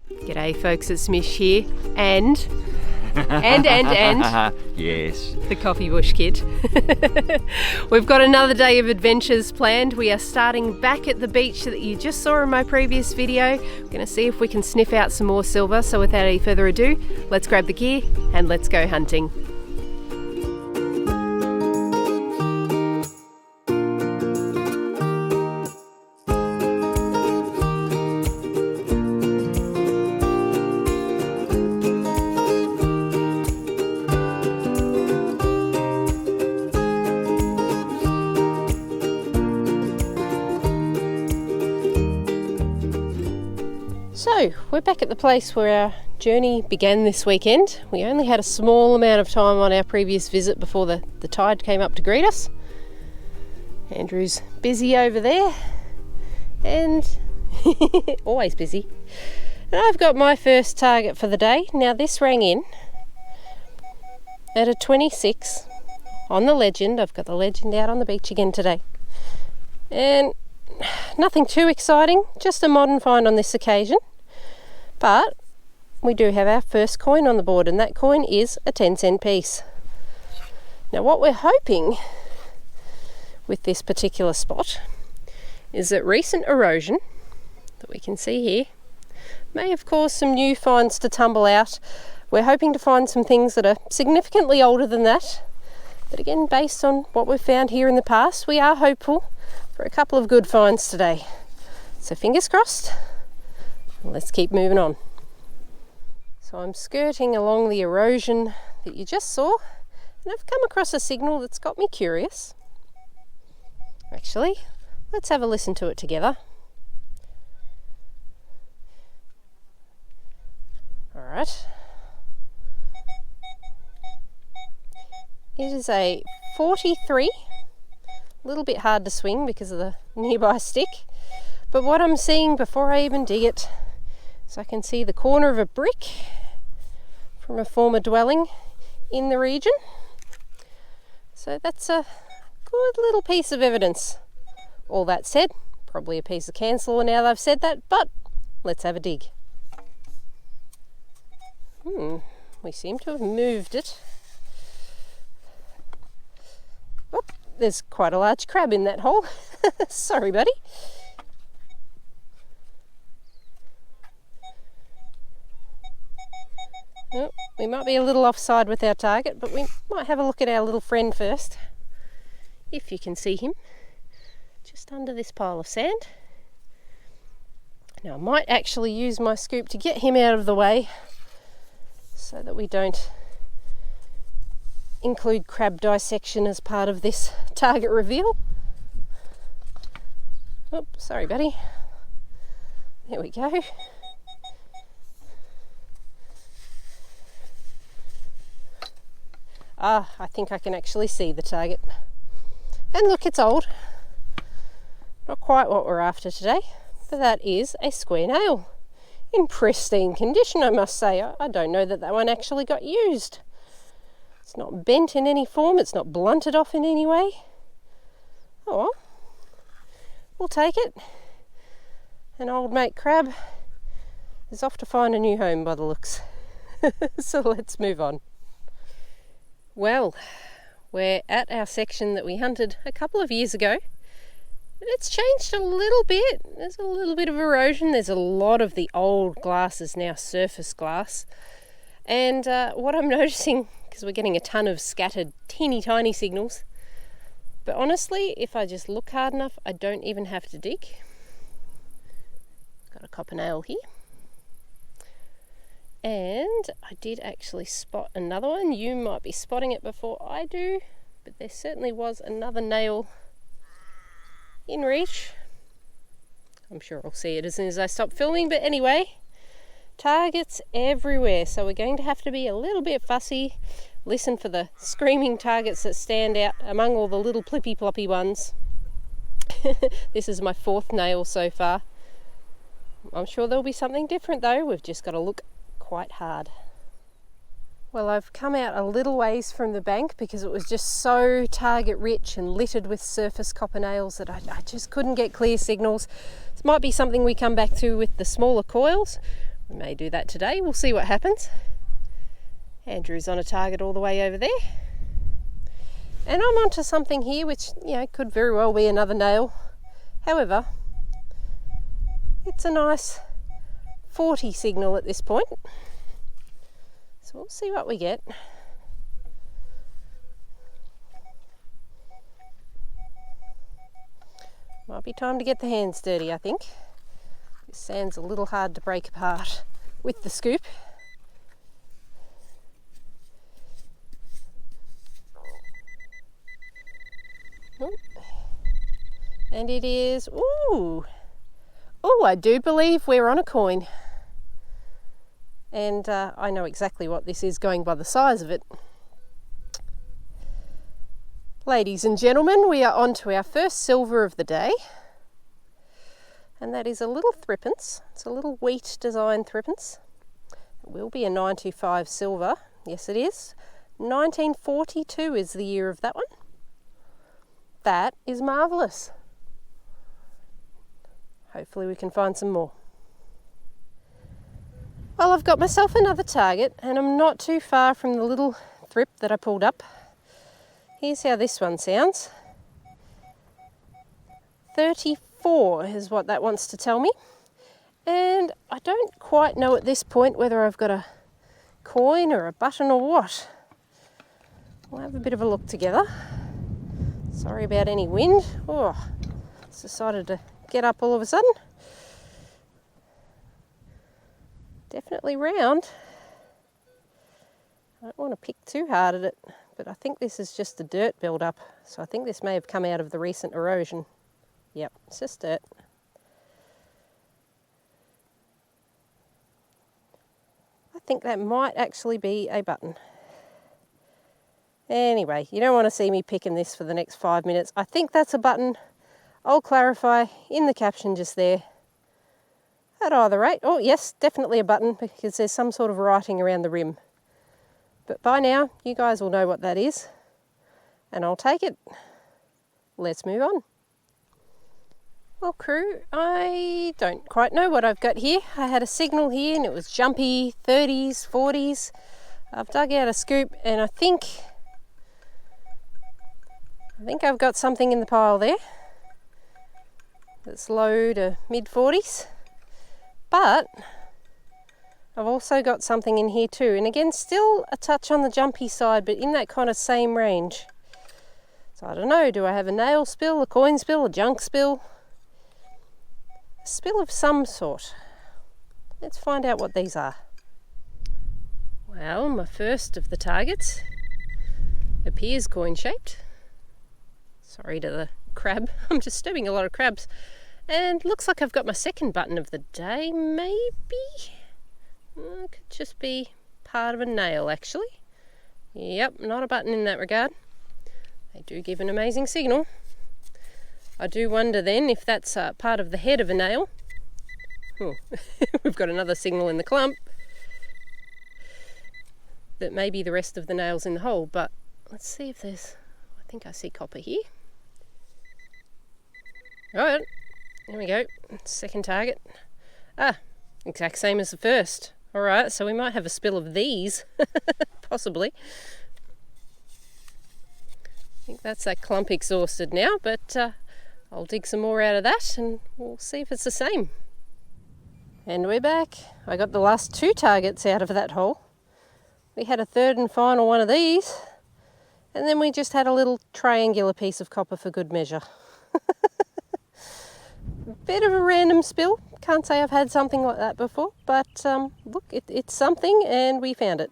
G'day folks, it's Mish here, and yes, the Coffee Bush Kid. We've got another day of adventures planned. We are starting back at the beach that you just saw in my previous video. We're going to see if we can sniff out some more silver, so without any further ado, let's grab the gear and let's go hunting. So, we're back at the place where our journey began this weekend. We only had a small amount of time on our previous visit before the tide came up to greet us. Andrew's busy over there, and always busy. And I've got my first target for the day. Now this rang in at a 26 on the Legend. I've got the Legend out on the beach again today. And nothing too exciting, just a modern find on this occasion. But we do have our first coin on the board, and that coin is a 10-cent piece. Now what we're hoping with this particular spot is that recent erosion that we can see here may have caused some new finds to tumble out. We're hoping to find some things that are significantly older than that. But again, based on what we've found here in the past, we are hopeful for a couple of good finds today. So fingers crossed. Let's keep moving on. So I'm skirting along the erosion that you just saw, and I've come across a signal that's got me curious. Actually, let's have a listen to it together. Alright. It is a 43. A little bit hard to swing because of the nearby stick. But what I'm seeing before I even dig it, so I can see the corner of a brick from a former dwelling in the region. So that's a good little piece of evidence. All that said, probably a piece of cancel now that I've said that, but let's have a dig. We seem to have moved it. Oh, there's quite a large crab in that hole. Sorry, buddy. Oh, we might be a little offside with our target, but we might have a look at our little friend first. If you can see him, just under this pile of sand. Now I might actually use my scoop to get him out of the way so that we don't include crab dissection as part of this target reveal. Oh, sorry buddy. There we go. I think I can actually see the target. And look, it's old. Not quite what we're after today, but that is a square nail. In pristine condition, I must say. I don't know that one actually got used. It's not bent in any form, it's not blunted off in any way. Oh well, we'll take it. And old mate crab is off to find a new home by the looks. So let's move on. Well, we're at our section that we hunted a couple of years ago. It's changed a little bit. There's a little bit of erosion. There's a lot of the old glass is now surface glass. And what I'm noticing, because we're getting a ton of scattered teeny tiny signals, but honestly, if I just look hard enough, I don't even have to dig. Got a copper nail here. And I did actually spot another one. You might be spotting it before I do, but there certainly was another nail in reach. I'm sure I'll see it as soon as I stop filming, but anyway, targets everywhere, so we're going to have to be a little bit fussy, listen for the screaming targets that stand out among all the little plippy ploppy ones. This is my fourth nail so far. I'm sure there'll be something different though. We've just got to look quite hard. Well, I've come out a little ways from the bank because it was just so target rich and littered with surface copper nails that I just couldn't get clear signals. This might be something we come back to with the smaller coils. We may do that today. We'll see what happens. Andrew's on a target all the way over there. And I'm onto something here which, could very well be another nail. However, it's a nice 40 signal at this point. So we'll see what we get. Might be time to get the hands dirty, I think. This sand's a little hard to break apart with the scoop. And it is, ooh, I do believe we're on a coin. And I know exactly what this is going by the size of it. Ladies and gentlemen, we are on to our first silver of the day. And that is a little threepence. It's a little wheat design threepence. It will be a 925 silver. Yes, it is. 1942 is the year of that one. That is marvellous. Hopefully we can find some more. Well, I've got myself another target and I'm not too far from the little thrip that I pulled up. Here's how this one sounds. 34 is what that wants to tell me. And I don't quite know at this point whether I've got a coin or a button or what. We'll have a bit of a look together. Sorry about any wind. Oh, it's decided to get up all of a sudden. Definitely round. I don't want to pick too hard at it, but I think this is just a dirt build-up. So I think this may have come out of the recent erosion. Yep, it's just dirt. I think that might actually be a button. Anyway, you don't want to see me picking this for the next 5 minutes. I think that's a button. I'll clarify in the caption just there. At either rate, oh yes, definitely a button because there's some sort of writing around the rim. But by now, you guys will know what that is. And I'll take it. Let's move on. Well, crew, I don't quite know what I've got here. I had a signal here and it was jumpy 30s, 40s. I've dug out a scoop and I think I've got something in the pile there. That's low to mid 40s. But I've also got something in here too. And again, still a touch on the jumpy side, but in that kind of same range. So I don't know, do I have a nail spill, a coin spill, a junk spill? A spill of some sort. Let's find out what these are. Well, my first of the targets appears coin-shaped. Sorry to the crab, I'm disturbing a lot of crabs. And looks like I've got my second button of the day, maybe? It could just be part of a nail, actually. Yep, not a button in that regard. They do give an amazing signal. I do wonder then if that's part of the head of a nail. Oh, we've got another signal in the clump. That may be the rest of the nails in the hole, but let's see if there's... I think I see copper here. Alright. There we go, second target. Exact same as the first. Alright, so we might have a spill of these, possibly. I think that's that clump exhausted now, but I'll dig some more out of that and we'll see if it's the same. And we're back. I got the last two targets out of that hole. We had a third and final one of these, and then we just had a little triangular piece of copper for good measure. Bit of a random spill. Can't say I've had something like that before, but look, it's something and we found it.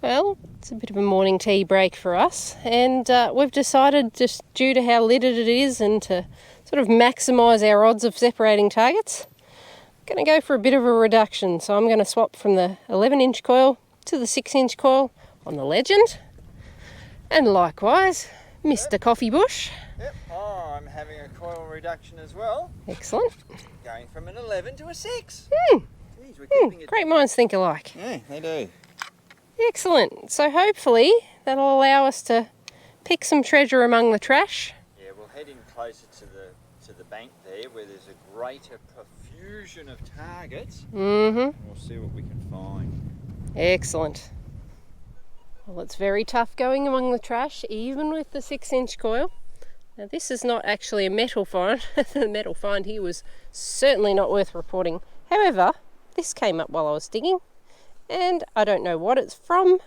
Well, it's a bit of a morning tea break for us, and we've decided, just due to how littered it is and to sort of maximise our odds of separating targets, I'm going to go for a bit of a reduction. So I'm going to swap from the 11-inch coil to the 6-inch coil on the Legend, and likewise Mr. Coffee Bush. Yep. Oh, I'm having a coil reduction as well. Excellent. Going from an 11 to a 6. Mm. Jeez, we're keeping it. Great minds think alike. Yeah, they do. Excellent. So hopefully that'll allow us to pick some treasure among the trash. Yeah, we'll head in closer to the bank there, where there's a greater profusion fusion of targets. Mm-hmm. We'll see what we can find. Excellent. Well, it's very tough going among the trash, even with the 6-inch coil. Now, this is not actually a metal find. The metal find here was certainly not worth reporting. However, this came up while I was digging, and I don't know what it's from,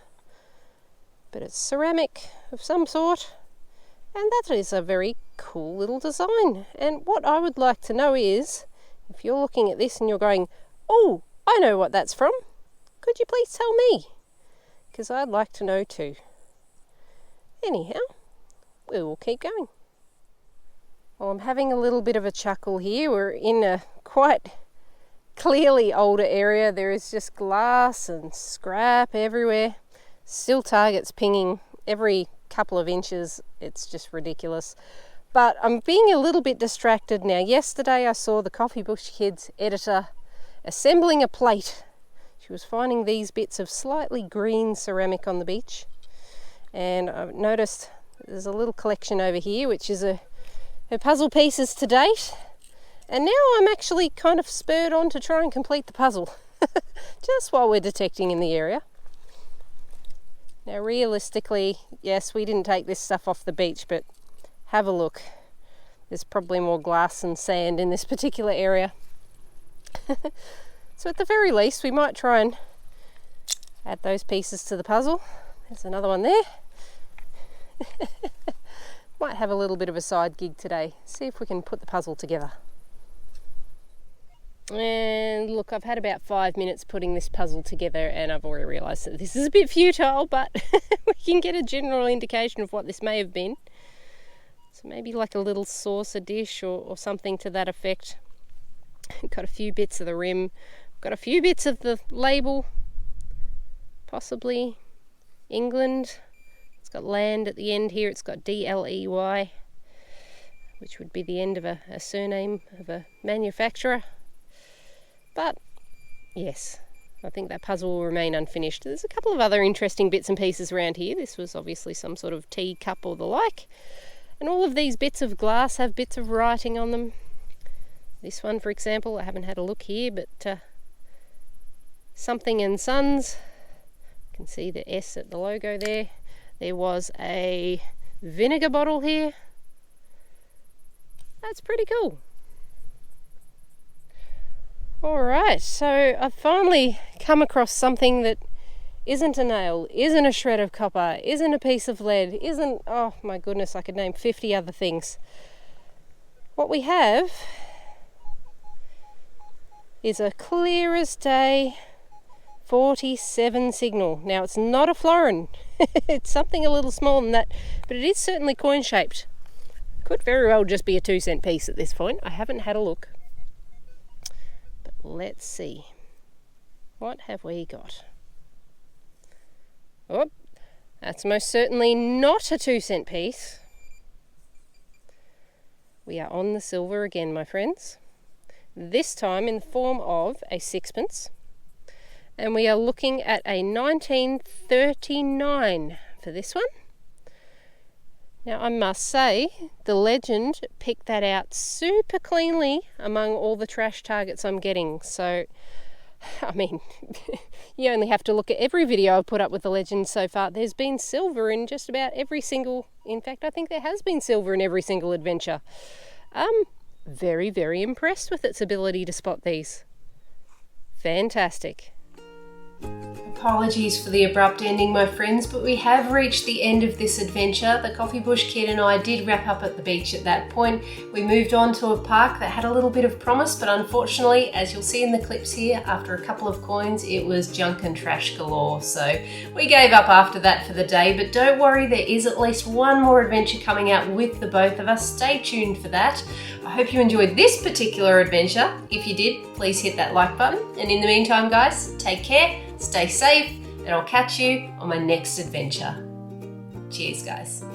but it's ceramic of some sort, and that is a very cool little design. And what I would like to know is, if you're looking at this and you're going, oh, I know what that's from, could you please tell me? Because I'd like to know too. Anyhow, we will keep going. Well, I'm having a little bit of a chuckle here. We're in a quite clearly older area. There is just glass and scrap everywhere. Still targets pinging every couple of inches. It's just ridiculous. But I'm being a little bit distracted now. Yesterday I saw the Coffee Bush Kids editor assembling a plate. She was finding these bits of slightly green ceramic on the beach. And I've noticed there's a little collection over here, which is her puzzle pieces to date. And now I'm actually kind of spurred on to try and complete the puzzle. Just while we're detecting in the area. Now realistically, yes, we didn't take this stuff off the beach, but have a look. There's probably more glass and sand in this particular area. So at the very least, we might try and add those pieces to the puzzle. There's another one there. Might have a little bit of a side gig today. See if we can put the puzzle together. And look, I've had about 5 minutes putting this puzzle together, and I've already realised that this is a bit futile, but we can get a general indication of what this may have been. So maybe like a little saucer dish or something to that effect. Got a few bits of the rim. Got a few bits of the label. Possibly England. It's got land at the end here. It's got DLEY, which would be the end of a surname of a manufacturer. But yes, I think that puzzle will remain unfinished. There's a couple of other interesting bits and pieces around here. This was obviously some sort of tea cup or the like. And all of these bits of glass have bits of writing on them. This one, for example, I haven't had a look here, but Something and Sons. You can see the S at the logo there. There was a vinegar bottle here. That's pretty cool. Alright, so I've finally come across something that isn't a nail, isn't a shred of copper, isn't a piece of lead, isn't, oh my goodness, I could name 50 other things. What we have is a clear as day 47 signal. Now it's not a florin, it's something a little smaller than that, but it is certainly coin shaped. Could very well just be a 2-cent piece at this point. I haven't had a look. But let's see. What have we got? Oh, that's most certainly not a 2-cent piece. We are on the silver again, my friends. This time in the form of a 6-pence. And we are looking at a 1939 for this one. Now I must say, the legend picked that out super cleanly among all the trash targets I'm getting. So, I mean, you only have to look at every video I've put up with the legend so far. There's been silver in just about every single, in fact I think there has been silver in every single adventure. Very, very impressed with its ability to spot these. Fantastic. Apologies for the abrupt ending, my friends, but we have reached the end of this adventure. The Coffee Bush Kid and I did wrap up at the beach at that point. We moved on to a park that had a little bit of promise, but unfortunately, as you'll see in the clips here, after a couple of coins, it was junk and trash galore. So we gave up after that for the day, but don't worry, there is at least one more adventure coming out with the both of us. Stay tuned for that. I hope you enjoyed this particular adventure. If you did, please hit that like button. And in the meantime, guys, take care, stay safe, and I'll catch you on my next adventure. Cheers, guys.